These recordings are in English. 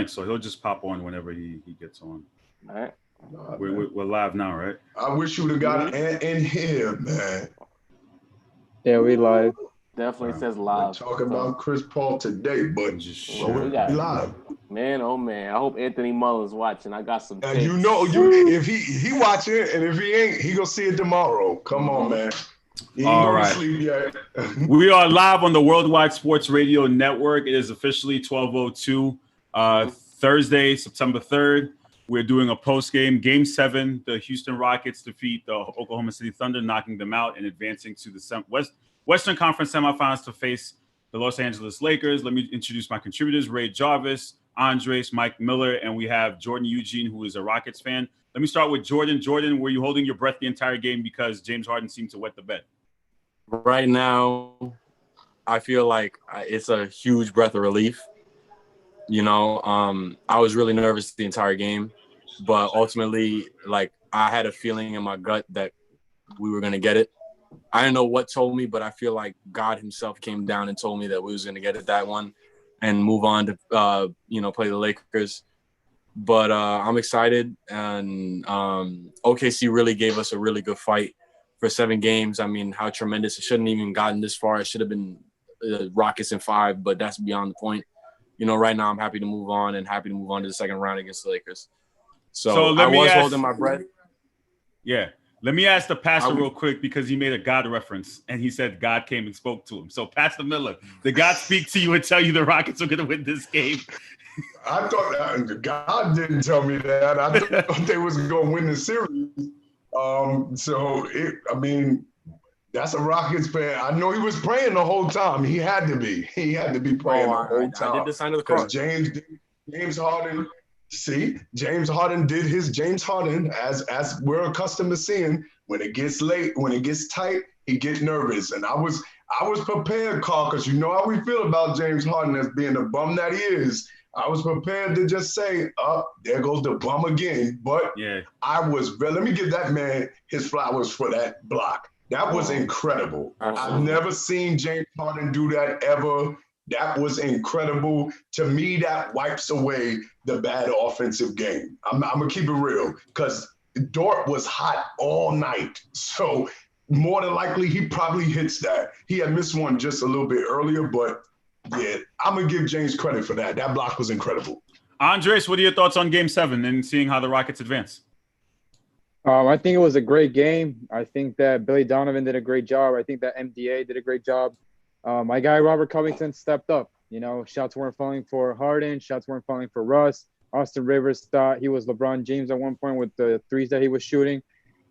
mic, so he'll just pop on whenever he gets on. All right. We're live now, right? I wish you would have got in here, man. Yeah, we live. Definitely says We're live. talking about Chris Paul today, but Just Well, we we got live. man, oh man. I hope Anthony Mullen's watching. I got some takes. You know, if he watching it, and if he ain't, he gonna see it tomorrow. Come on, man. He ain't All going right. to sleep yet. We are live on the Worldwide Sports Radio Network. It is officially 12:02, Thursday, September 3rd. We're doing a post-game, Game 7. The Houston Rockets defeat the Oklahoma City Thunder, knocking them out and advancing to the Western Conference semifinals to face the Los Angeles Lakers. Let me introduce my contributors, Ray Jarvis, Andres, Mike Miller, and we have Jordan Eugene, who is a Rockets fan. Let me start with Jordan. Jordan, were you holding your breath the entire game because James Harden seemed to wet the bed? Right now, I feel like it's a huge breath of relief. You know, I was really nervous the entire game, but ultimately, like, I had a feeling in my gut that we were going to get it. I didn't know what told me, but I feel like God himself came down and told me that we was going to get it that one and move on to, play the Lakers. But I'm excited, and OKC really gave us a really good fight for 7 games. I mean, how tremendous. It shouldn't even gotten this far. It should have been Rockets in 5, but that's beyond the point. You know, right now I'm happy to move on and happy to move on to the second round against the Lakers. So I was holding my breath. Yeah. Let me ask the pastor real quick because he made a God reference and he said God came and spoke to him. So, Pastor Miller, did God speak to you and tell you the Rockets are going to win this game? I thought God didn't tell me that. I thought they was going to win the series. That's a Rockets fan. I know he was praying the whole time. He had to be. He had to be praying the whole time. I did the sign of the cross. James Harden. See, James Harden did his James Harden as we're accustomed to seeing. When it gets late, when it gets tight, he get nervous. And I was prepared, Carl, because you know how we feel about James Harden as being the bum that he is. I was prepared to just say, there goes the bum again. But yeah, let me give that man his flowers for that block. That was incredible. I've never seen James Harden do that ever. That was incredible. To me, that wipes away the bad offensive game. I'm going to keep it real because Dort was hot all night. So more than likely, he probably hits that. He had missed one just a little bit earlier, but yeah, I'm going to give James credit for that. That block was incredible. Andres, what are your thoughts on Game 7 and seeing how the Rockets advance? I think it was a great game. I think that Billy Donovan did a great job. I think that MDA did a great job. My guy Robert Covington stepped up. You know, shots weren't falling for Harden. Shots weren't falling for Russ. Austin Rivers thought he was LeBron James at one point with the threes that he was shooting.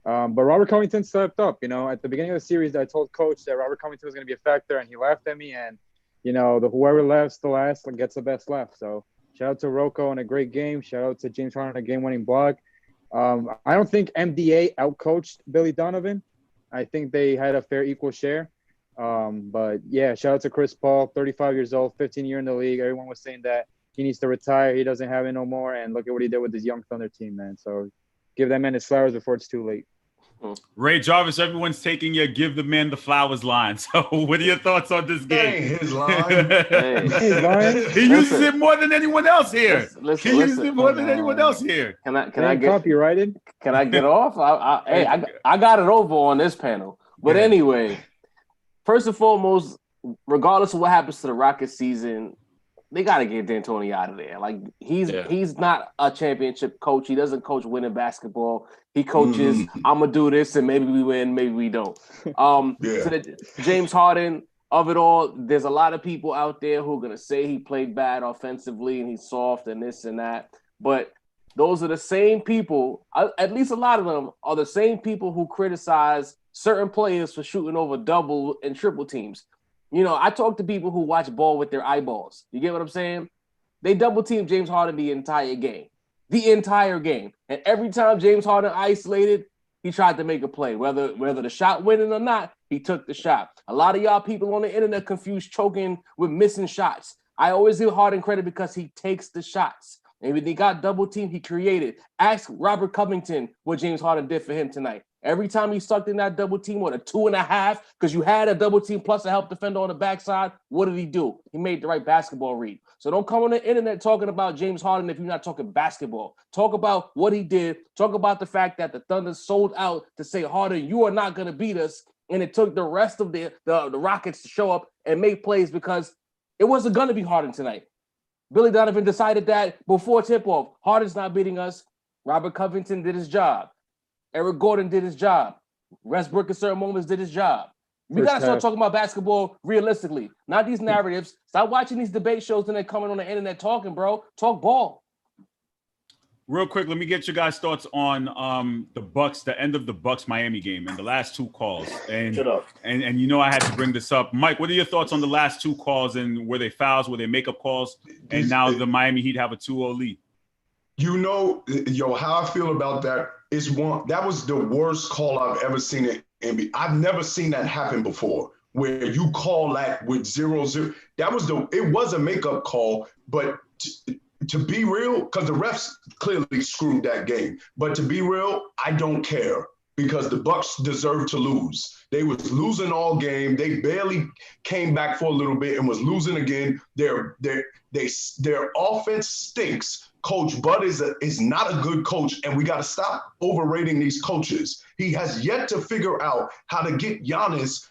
But Robert Covington stepped up. You know, at the beginning of the series, I told Coach that Robert Covington was going to be a factor, and he laughed at me. And, you know, whoever laughs the last gets the best laugh. So shout out to Rocco on a great game. Shout out to James Harden on a game-winning block. I don't think MDA outcoached Billy Donovan. I think they had a fair equal share. But yeah, shout out to Chris Paul, 35 years old, 15 years in the league. Everyone was saying that he needs to retire. He doesn't have it no more. And look at what he did with his young Thunder team, man. So give that man his flowers before it's too late. Ray Jarvis, everyone's taking your give the man the flowers line. So what are your thoughts on this game? His line. He uses it more than anyone else here. He uses it more than anyone else here. Can I get copyrighted? Can I get off? I got it over on this panel. But anyway, first and foremost, regardless of what happens to the Rockets season, they got to get D'Antoni out of there. Like he's not a championship coach. He doesn't coach winning basketball. He coaches, I'm gonna do this and maybe we win, maybe we don't. So James Harden, of it all, there's a lot of people out there who are gonna say he played bad offensively and he's soft and this and that. But those are the same people, at least a lot of them are the same people who criticize certain players for shooting over double and triple teams. You know, I talk to people who watch ball with their eyeballs. You get what I'm saying? They double team James Harden the entire game. And every time James Harden isolated, he tried to make a play. Whether the shot went in or not, he took the shot. A lot of y'all people on the internet confused choking with missing shots. I always give Harden credit because he takes the shots. And when he got double teamed, he created. Ask Robert Covington what James Harden did for him tonight. Every time he sucked in that double team, what, a 2.5? Because you had a double team plus a help defender on the backside. What did he do? He made the right basketball read. So don't come on the internet talking about James Harden if you're not talking basketball. Talk about what he did. Talk about the fact that the Thunder sold out to say, Harden, you are not going to beat us. And it took the rest of the Rockets to show up and make plays because it wasn't going to be Harden tonight. Billy Donovan decided that before tip-off. Harden's not beating us. Robert Covington did his job. Eric Gordon did his job. Westbrook at certain moments did his job. We got to start talking about basketball realistically, not these narratives. Stop watching these debate shows and then coming on the internet talking, bro. Talk ball. Real quick, let me get your guys' thoughts on the Bucks, the end of the Bucks-Miami game and the last two calls. And you know I had to bring this up. Mike, what are your thoughts on the last two calls and were they fouls, were they makeup calls, and now the Miami Heat have a 2-0 lead? You know, how I feel about that is that was the worst call I've ever seen in NBA. I've never seen that happen before, where you call that with 0-0. It was a makeup call, but to be real, because the refs clearly screwed that game. But to be real, I don't care because the Bucks deserve to lose. They was losing all game. They barely came back for a little bit and was losing again. Their offense stinks. Coach Bud is not a good coach, and we got to stop overrating these coaches. He has yet to figure out how to get Giannis.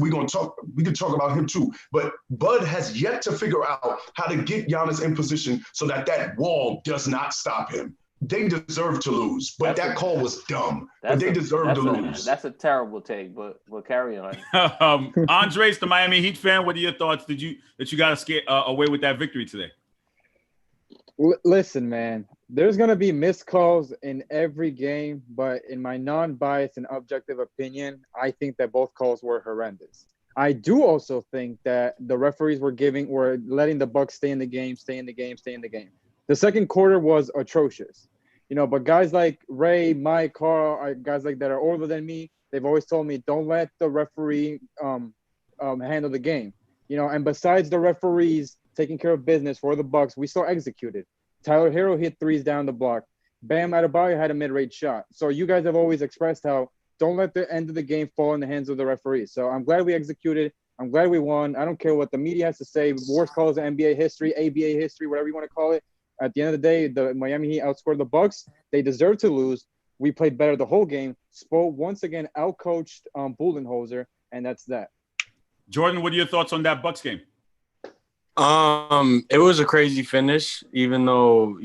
We can talk about him too, but Bud has yet to figure out how to get Giannis in position so that wall does not stop him. They deserve to lose, but that call was dumb. But they deserve to lose. That's a terrible take, but we'll carry on. Andres, the Miami Heat fan, what are your thoughts? That you got to get away with that victory today? Listen, man, there's going to be missed calls in every game, but in my non-biased and objective opinion, I think that both calls were horrendous. I do also think that the referees were letting the Bucks stay in the game. The second quarter was atrocious, but guys like Ray, Mike, Carl, guys like that are older than me, they've always told me, don't let the referee handle the game, and besides the referees taking care of business for the Bucks, we still executed. Tyler Hero hit threes down the block. Bam Adebayo had a mid-range shot. So you guys have always expressed how don't let the end of the game fall in the hands of the referees. So I'm glad we executed. I'm glad we won. I don't care what the media has to say. Worst calls in NBA history, ABA history, whatever you want to call it. At the end of the day, the Miami Heat outscored the Bucks. They deserve to lose. We played better the whole game. Spo once again outcoached Budenholzer, and that's that. Jordan, what are your thoughts on that Bucks game? It was a crazy finish, even though,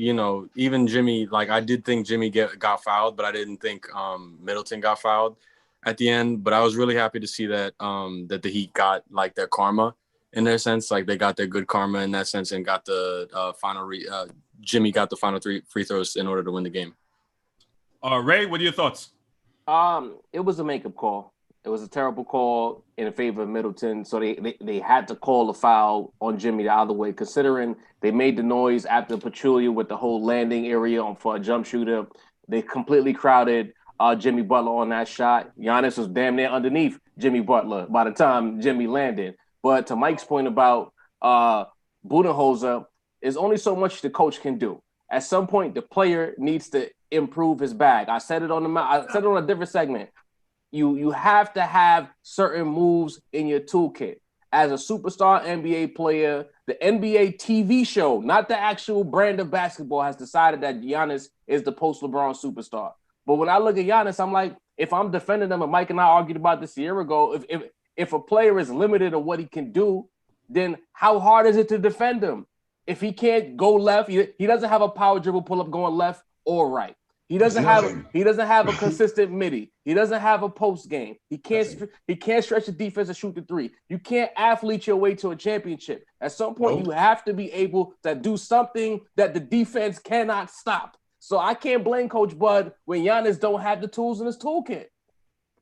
even Jimmy, I did think Jimmy got fouled, but I didn't think Middleton got fouled at the end. But I was really happy to see that that the Heat got their karma in their sense, they got their good karma in that sense and got the Jimmy got the final 3 free throws in order to win the game. Ray, what are your thoughts? It was a makeup call. It was a terrible call in favor of Middleton, so they had to call a foul on Jimmy the other way, considering they made the noise after Pachulia with the whole landing area for a jump shooter. They completely crowded Jimmy Butler on that shot. Giannis was damn near underneath Jimmy Butler by the time Jimmy landed. But to Mike's point about Budenholzer, there's only so much the coach can do. At some point, the player needs to improve his bag. I said it on a different segment. You have to have certain moves in your toolkit. As a superstar NBA player, the NBA TV show, not the actual brand of basketball, has decided that Giannis is the post-LeBron superstar. But when I look at Giannis, I'm like, if I'm defending him, and Mike and I argued about this a year ago, if a player is limited on what he can do, then how hard is it to defend him? If he can't go left, he doesn't have a power dribble pull-up going left or right. He doesn't have a consistent midi. He doesn't have a post game. He can't stretch the defense and shoot the three. You can't athlete your way to a championship. At some point, you have to be able to do something that the defense cannot stop. So I can't blame Coach Bud when Giannis don't have the tools in his toolkit.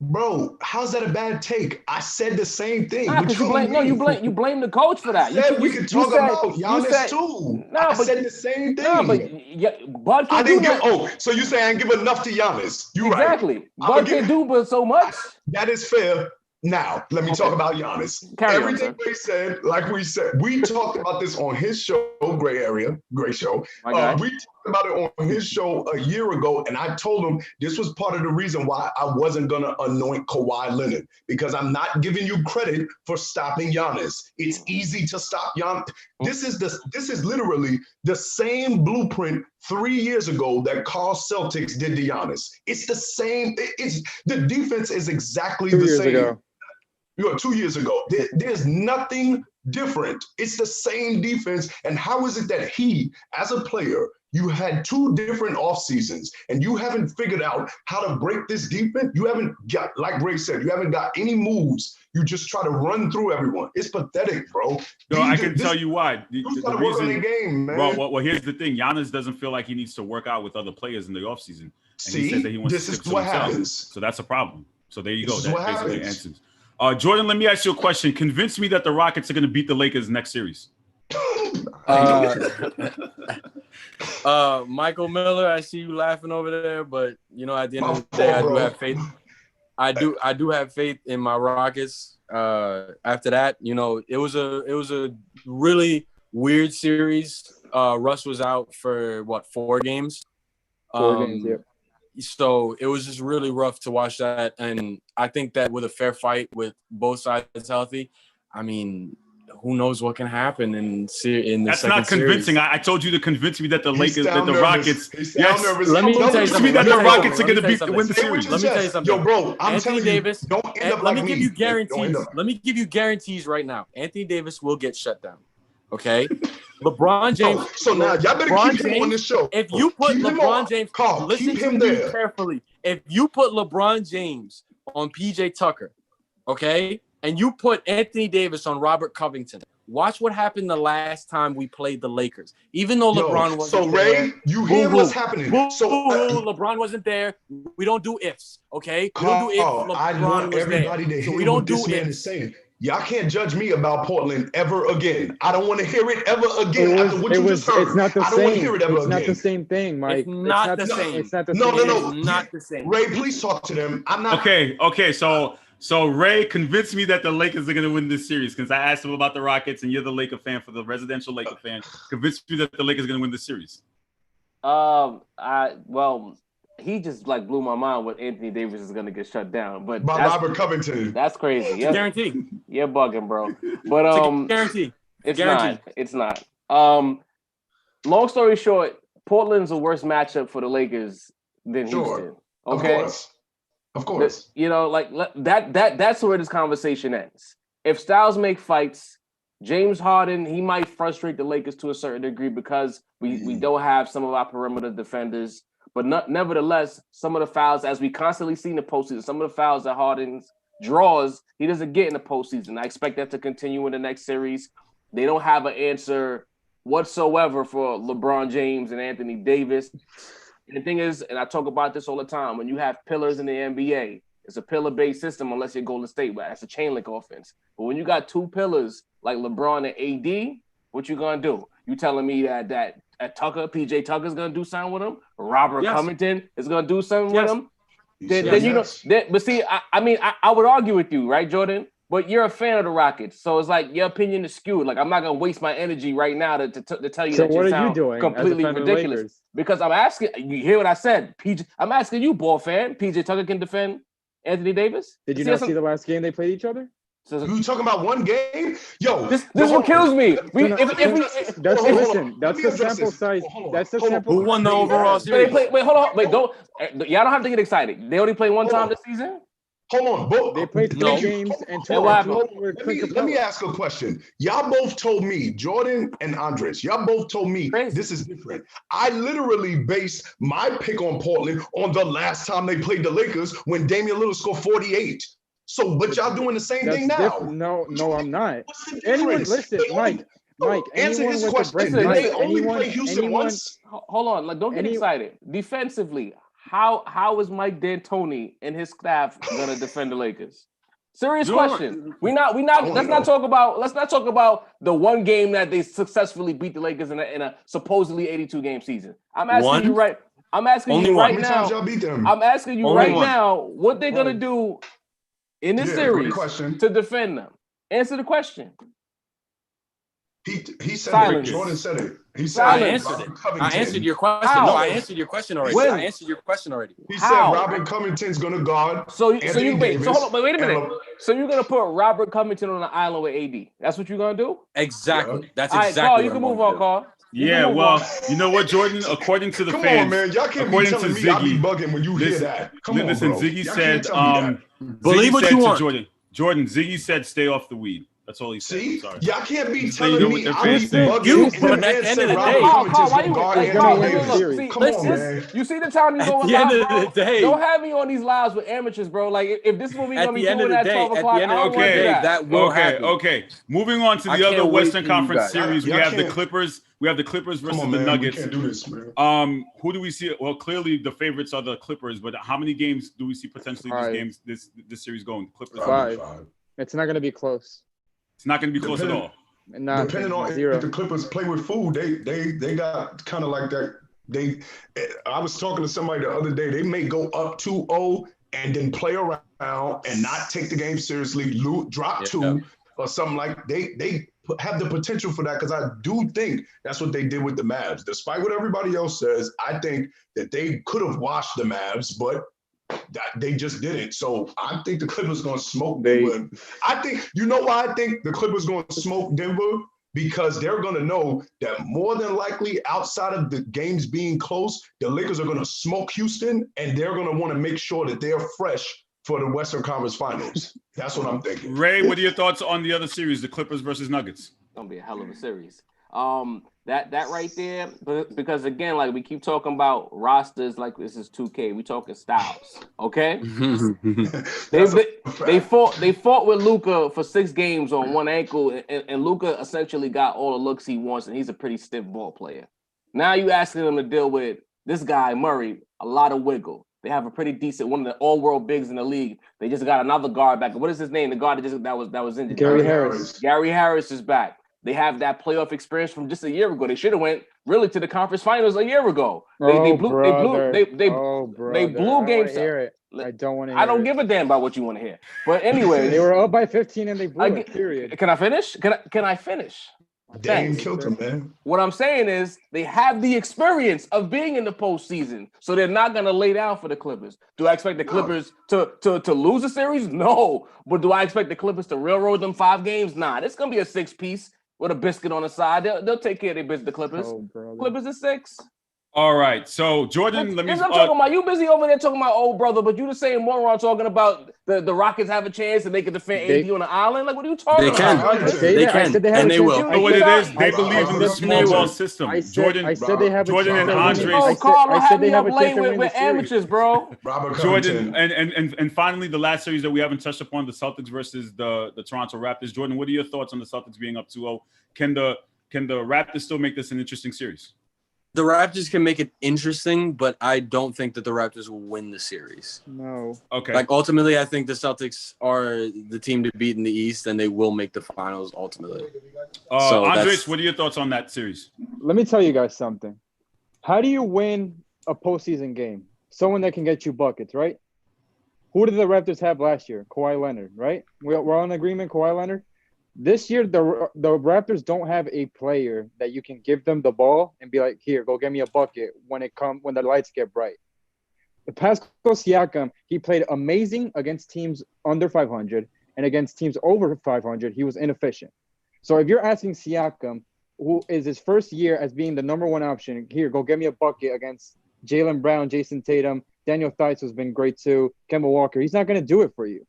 Bro, how's that a bad take? I said the same thing. You blame the coach for that. We could talk about Giannis too. I said the same thing. No, but Bud can't do that. So you say I didn't give enough to Giannis. You're exactly. right. Bud can't do but so much. That is fair. Now, let me talk about Giannis. Carry on, Everything sir. they said, like we said, we talked about this on his show, Gray Show. My guy. We talked about it on his show a year ago, and I told him this was part of the reason why I wasn't going to anoint Kawhi Leonard, because I'm not giving you credit for stopping Giannis. It's easy to stop Giannis. This is literally the same blueprint 3 years ago that Carl Celtics did to Giannis. It's the same. The defense is exactly the same. Ago. 2 years ago. There's nothing different. It's the same defense. And how is it that he, as a player, you had 2 different off seasons and you haven't figured out how to break this defense? You haven't got, like Ray said, you haven't got any moves. You just try to run through everyone. It's pathetic, bro. No, I can tell you why. The reason, game, man. Well, here's the thing. Giannis doesn't feel like he needs to work out with other players in the offseason. And See, he says that he wants this to is stick to what himself. happens. So that's a problem. So there you go. This is That what basically happens. answers. Jordan, let me ask you a question. Convince me that the Rockets are going to beat the Lakers next series. Michael Miller, I see you laughing over there, but at the end of the day, I do have faith. I do have faith in my Rockets. After that, it was a really weird series. Russ was out for 4 games. 4 games, yeah. So it was just really rough to watch that. And I think that with a fair fight with both sides healthy, I mean, who knows what can happen in the That's second not convincing. series. I told you to convince me that the He's Lakers, that the nervous. Rockets. He's Yes, nervous. Let me tell you convince me something. that the Let me Rockets tell are you going to something. win the Say what series. you Let me tell you said. something. Yo, bro, I'm Anthony telling Davis, you, don't end up let like me give me. you Don't end guarantees. up. Let me give you guarantees right now. Anthony Davis will get shut down. Okay? LeBron James. So now y'all better LeBron keep him James, on this show. If you put Keep him LeBron on. James, Carl, listen keep to him me there. carefully. If you put LeBron James on PJ Tucker, okay, and you put Anthony Davis on Robert Covington, watch what happened the last time we played the Lakers. Even though LeBron wasn't so there. Ray, you hear what's happening. So LeBron wasn't there. We don't do ifs, okay? We don't do ifs. Carl, I LeBron want was everybody there. to So hear we don't what do this man ifs. is saying. Y'all can't judge me about Portland ever again. I don't want to hear it ever again after what you just heard. It's not the I don't want to same. hear it ever It's again. not the same thing, Mike. It's not the same. It's not the No, same. no. It's not the same. Ray, please talk to them. I'm not. Okay. So Ray, convince me that the Lakers are going to win this series because I asked him about the Rockets, and you're the Laker fan, for the residential Laker fan. Convince me that the Lakers are going to win this series. He just blew my mind when Anthony Davis is gonna get shut down. But By Robert Covington. That's crazy. It's a guarantee. You're bugging, bro. But It's a guarantee. It's not. Long story short, Portland's a worse matchup for the Lakers than Houston. Okay. Of course. That's where this conversation ends. If Styles make fights, James Harden, he might frustrate the Lakers to a certain degree because we don't have some of our perimeter defenders. But nevertheless, some of the fouls, as we constantly see in the postseason, some of the fouls that Harden draws, he doesn't get in the postseason. I expect that to continue in the next series. They don't have an answer whatsoever for LeBron James and Anthony Davis. And the thing is, and I talk about this all the time, when you have pillars in the NBA, it's a pillar-based system unless you're Golden State, but that's a chain link offense. But when you got 2 pillars like LeBron and AD, what you gonna do? You telling me that PJ Tucker's gonna do something with him? Robert Covington is gonna do something with him? But see, I would argue with you, right, Jordan? But you're a fan of the Rockets, so it's like your opinion is skewed. Like I'm not gonna waste my energy right now to tell you that you sound completely ridiculous. Because I'm asking, you hear what I said? I'm asking you, ball fan. PJ Tucker can defend Anthony Davis. Did you not see the last game they played each other? You talking about one game? Yo, this what kills me. That's the sample size. That's the sample. Who won the overall series? Wait, hold on. Wait, y'all don't have to get excited. They only played one time this season. Hold on, they played 3 games and 2. Let me ask a question. Y'all both told me, Jordan and Andres, y'all both told me this is different. I literally based my pick on Portland on the last time they played the Lakers when Damian Lillard scored 48. So, but y'all doing the same thing now. No, I'm not. Anyone, listen, Mike, answer anyone his with question. a brain, They only play Houston once. Hold on, don't get excited. Defensively, how is Mike D'Antoni and his staff gonna defend the Lakers? Serious question. Let's not talk about the one game that they successfully beat the Lakers in a supposedly 82 game season. I'm asking you right now. I'm asking you right now what they're gonna do in this great series question. to defend them? Answer the question. He said Silence. it. Jordan said it. He said Silence. I answered Robert it. Covington. I answered your question. How? No, I answered your question already. When? I answered your question already. He How? said Robert Covington's gonna guard. So Anthony you wait. Davis So hold on. But wait a and minute. So you're gonna put Robert Covington on the island with AD? That's what you're gonna do? Exactly. Yeah. That's All right, exactly Carl. what You can I'm move gonna on, do. Carl. You Yeah, can move well, on. you know what, Jordan? According to the Come fans, on, man. Y'all can't be according telling to me I be Ziggy, bugging when you hear listen, that. Come on, listen, bro. Ziggy Y'all said, can't tell me that. Believe Ziggy what said you to want. Jordan, Ziggy said stay off the weed. That's all he said. See, Sorry. y'all can't be So you telling know me what the I be fans think. bugging You, and the but at man the end said of the Robert day- Carl, Covington's why gonna you? guard Hey, Anthony Carl, Davis. look. See, Come on, this, man. you see the time you At go the end live, of bro? the day- Don't have me on these lives with amateurs, bro. Like if this is what we At gonna be the end of doing the at day, 12 at the o'clock, I end of don't the want to do Okay, that. that will happen. Okay. Moving on to I the other can't wait Western for you Conference guys. series, we Y'all have the can't- Clippers. We have the Clippers Come versus on, the man. We Nuggets. can't do this, man. Who do we see? Well, clearly the favorites are the Clippers, but how many games do we see potentially this series going? Clippers. Five. It's not going to be close. It's not going to be close at all. Depending on zero. if the Clippers play with food, they got kind of like that. I was talking to somebody the other day. They may go up 2-0 and then play around and not take the game seriously, drop two or something like. They have the potential for that because I do think that's what they did with the Mavs. Despite what everybody else says, I think that they could have washed the Mavs, but they just didn't. So I think the Clippers going to smoke Denver. I think, you know why I think the Clippers going to smoke Denver? Because they're going to know that more than likely outside of the games being close, the Lakers are going to smoke Houston and they're going to want to make sure that they're fresh for the Western Conference Finals. That's what I'm thinking. Ray, what are your thoughts on the other series, the Clippers versus Nuggets? It's gonna be a hell of a series. That right there, because again, like we keep talking about rosters, like this is 2K. We talking styles, okay? they fought with Luka for 6 games on one ankle, and Luka essentially got all the looks he wants, and he's a pretty stiff ball player. Now you asking him to deal with this guy Murray, a lot of wiggle. They have a pretty decent one of the all-world bigs in the league. They just got another guard back. What is his name? The guard that was injured. Gary Harris. Gary Harris is back. They have that playoff experience from just a year ago. They should have went really to the conference finals a year ago. They blew game 7. I don't want to hear I don't it. give a damn about what you want to hear. But anyway, They were up by 15 and they blew it, period. Can I finish? Can I finish? Dame killed him, man. What I'm saying is they have the experience of being in the postseason, so they're not gonna lay down for the Clippers. Do I expect the Clippers to lose a series? No. But do I expect the Clippers to railroad them 5 games? Nah. It's gonna be a 6-piece with a biscuit on the side. They'll take care of their business. The Clippers. Clippers is 6. All right. So Jordan, let me. I'm talking about you busy over there talking about old brother, but you the same moron talking about the Rockets have a chance and they can defend AD on the island. Like, what are you talking about? They can, and they will. You know what it is? They believe in the small ball system. I said they have Jordan a and chance. Andre. Oh, Carl, don't have me up a chance late to win with the series. amateurs, bro. Robert Jordan, Covington. and finally, the last series that we haven't touched upon, the Celtics versus the Toronto Raptors. Jordan, what are your thoughts on the Celtics being up 2-0? Can the Raptors still make this an interesting series? The Raptors can make it interesting, but I don't think that the Raptors will win the series. No. Okay. Like, ultimately, I think the Celtics are the team to beat in the East, and they will make the finals ultimately. So Andres, what are your thoughts on that series? Let me tell you guys something. How do you win a postseason game? Someone that can get you buckets, right? Who did the Raptors have last year? Kawhi Leonard, right? We're on agreement, Kawhi Leonard. This year, the Raptors don't have a player that you can give them the ball and be like, here, go get me a bucket when the lights get bright. Pascal Siakam, he played amazing against teams under 500, and against teams over 500, he was inefficient. So if you're asking Siakam, who is his first year as being the number 1 option, here, go get me a bucket against Jaylen Brown, Jason Tatum, Daniel Theis has been great too, Kemba Walker, he's not going to do it for you.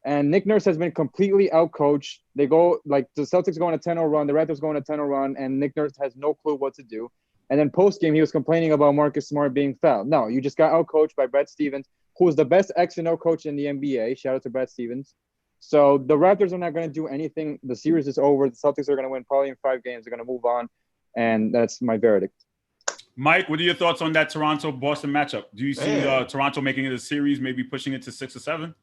And Nick Nurse has been completely outcoached. They go, like, the Celtics go on a 10-0 run, the Raptors go on a 10-0 run, and Nick Nurse has no clue what to do. And then post-game, he was complaining about Marcus Smart being fouled. No, you just got outcoached by Brad Stevens, who is the best X and O coach in the NBA. Shout out to Brad Stevens. So the Raptors are not going to do anything. The series is over. The Celtics are going to win probably in 5 games. They're going to move on. And that's my verdict. Mike, what are your thoughts on that Toronto-Boston matchup? Do you see Toronto making it a series, maybe pushing it to 6 or 7?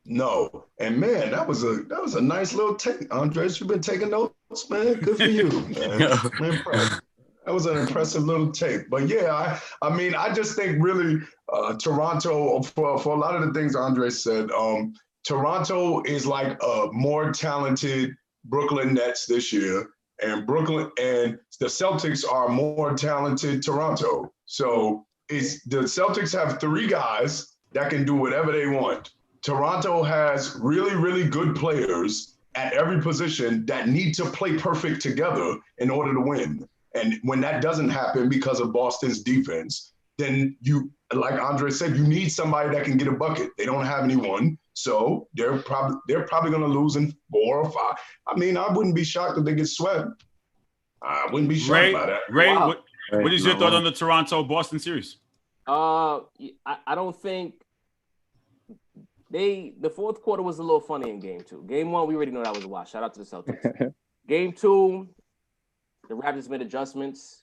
No, and man, that was a nice little take, Andres. You've been taking notes, man. Good for you, man. I'm impressed. That was an impressive little take. But yeah, I mean, I just think really Toronto for a lot of the things Andres said. Toronto is like a more talented Brooklyn Nets this year, and the Celtics are more talented Toronto. So the Celtics have 3 guys that can do whatever they want. Toronto has really, really good players at every position that need to play perfect together in order to win. And when that doesn't happen because of Boston's defense, then like Andre said, you need somebody that can get a bucket. They don't have anyone, so they're probably going to lose in 4 or 5. I mean, I wouldn't be shocked if they get swept. I wouldn't be shocked by that. Ray, wow. What is your thought on the Toronto-Boston series? I don't think the fourth quarter was a little funny in game 2. Game 1, we already know that was a wash. Shout out to the Celtics. Game 2, the Raptors made adjustments.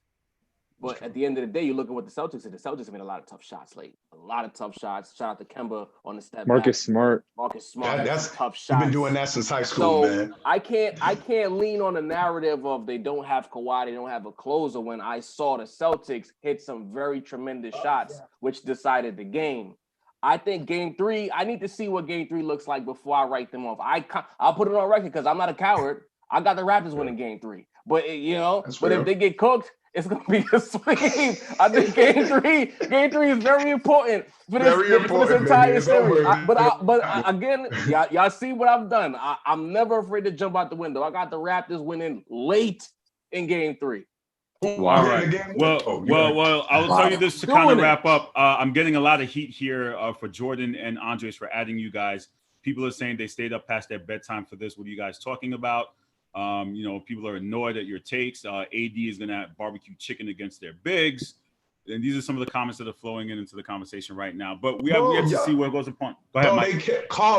But at the end of the day, you look at what the Celtics did. The Celtics made a lot of tough shots late. A lot of tough shots. Shout out to Kemba on the step Marcus back. Smart. That's tough shots. You've been doing that since high school, man. I can't lean on the narrative of they don't have Kawhi, they don't have a closer when I saw the Celtics hit some very tremendous shots, which decided the game. I think game 3, I need to see what game 3 looks like before I write them off. I'll put it on record because I'm not a coward. I got the Raptors winning game 3. But, if they get cooked, it's going to be a sweep. I think game three is very important for this entire series. But again, y'all see what I've done. I'm never afraid to jump out the window. I got the Raptors winning late in game 3. Wow. Right. Well, I will tell you this to kind of wrap up. I'm getting a lot of heat here for Jordan and Andres for adding you guys. People are saying they stayed up past their bedtime for this. What are you guys talking about? People are annoyed at your takes. AD is going to have barbecue chicken against their bigs. And these are some of the comments that are flowing into the conversation right now. But we have to see where it goes to point. Go ahead, Mike.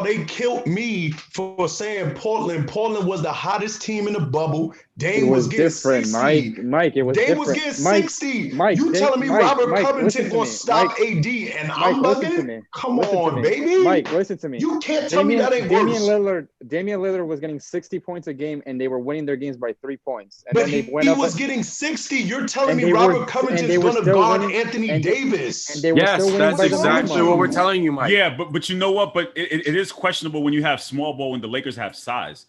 They killed me for saying Portland. Portland was the hottest team in the bubble. Dame was getting different, 60. Mike, it was Dame different. was getting 60. You telling me Robert Covington going to stop AD and I'm bugging? Come on, baby. Mike, listen to me. You can't tell me that ain't worse. Damian Lillard was getting 60 points a game, and they were winning their games by 3 points. And but he was getting 60. You're telling me Robert Covington's going to guard Anthony Davis. And yes, that's exactly what we're telling you, Mike. Yeah, but you know what? But it is questionable when you have small ball when the Lakers have size.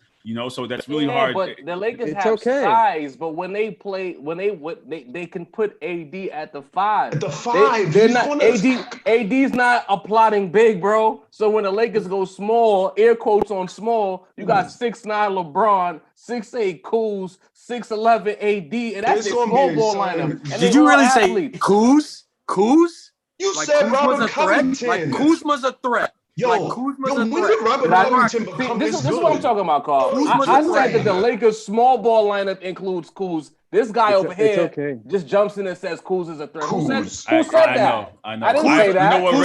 So that's really hard. But the Lakers have size, but when they play, they can put AD at the 5. At the 5, they're not AD's not applauding big, bro. So when the Lakers go small, air quotes on small, you got 6'9" LeBron, 6'8" Kuz, 6'11" AD, and that's a small ball lineup. Did you really say Kuz? You said Robert Covington. Like Kuzma's a threat. When did Robert Covington become this is what I'm talking about, Carl. I said that the Lakers' small ball lineup includes Kuz. This guy over here just jumps in and says Kuz is a threat. Who said that? I know. I didn't say that. You know what,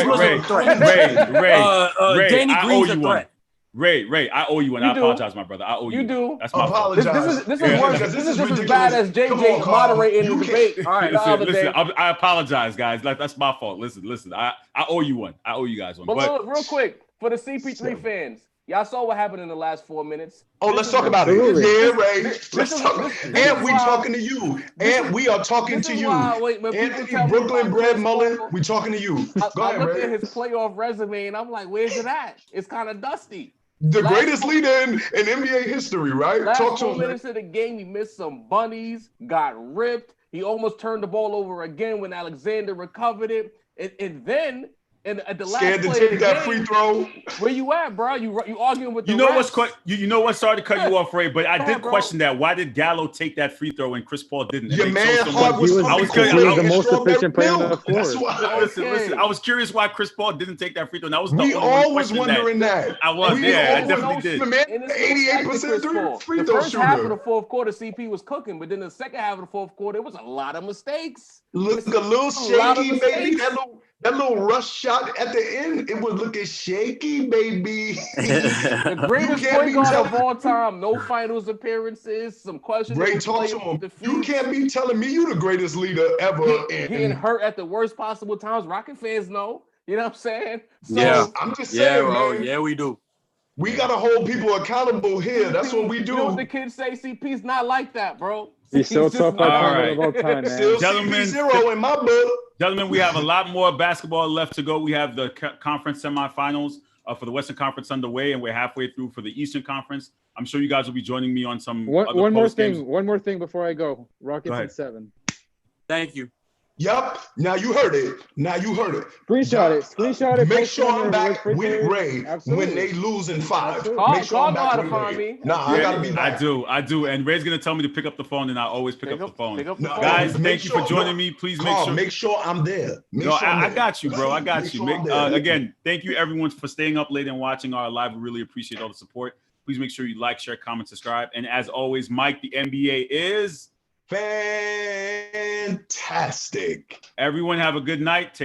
Ray, Danny Green's a threat. Ray, I owe you one. I apologize, my brother. I owe you. You do. That's my fault. This is worse. This is as bad as JJ moderating the debate. All right, listen. I apologize, guys. That's my fault. Listen. I owe you one. I owe you guys one. But look, real quick, for the CP3 fans, y'all saw what happened in the last 4 minutes. Let's talk about it. Yeah, Ray. Let's talk. And we talking to you. And we are talking to you. Anthony Brooklyn Bread Mullen, we talking to you. Go ahead, Ray. I looked at his playoff resume, and I'm like, where's it at? It's kind of dusty. The greatest leader in NBA history, right? Last 4 minutes of the game, he missed some bunnies, got ripped. He almost turned the ball over again when Alexander recovered it. And then at the last scared to take that free throw. Where you at, bro? You arguing with the you know what? Sorry to cut you off, Ray, but I did question that. Why did Gallo take that free throw and Chris Paul didn't? Your man Hart was the most efficient player on the floor. Listen. I was curious why Chris Paul didn't take that free throw. That was we always wondering that. I was. I definitely did. 88% free throw shooter. The first half of the fourth quarter, CP was cooking, but then the second half of the fourth quarter, it was a lot of mistakes. Look, a little shaky, baby. That little rush shot at the end, it was looking shaky, baby. The greatest point guard of all time, no finals appearances, some questions. Ray, talk to him. You can't be telling me you the greatest leader ever. Getting hurt at the worst possible times. Rocket fans know. You know what I'm saying? So, I'm just saying, man. Yeah, we do. We got to hold people accountable here. That's what we do. You know what the kids say? CP's not like that, bro. He's so tough of all time, man. Still gentlemen, CP0 in my book. Gentlemen, we have a lot more basketball left to go. We have the conference semifinals. for the Western Conference underway, and we're halfway through for the Eastern Conference. I'm sure you guys will be joining me on some One more games. thing before I go. Rockets in 7. Thank you. Yep. Now you heard it. Screenshot it. Make sure I'm back Post with it. Ray Absolutely. when they lose in 5. Absolutely. Make sure I'm Carl back know with how to find Ray. me. Nah, I gotta be back. I do. And Ray's gonna tell me to pick up the phone, and I always pick up the phone. Pick up the No, phone. Guys, Make thank you sure- for joining me. Please Carl, make sure. I'm there. I got you, bro. I got Make you. sure I'm there. Again, thank you everyone for staying up late and watching our live. We really appreciate all the support. Please make sure you like, share, comment, subscribe. And as always, Mike, the NBA is Fantastic. Everyone have a good night. Take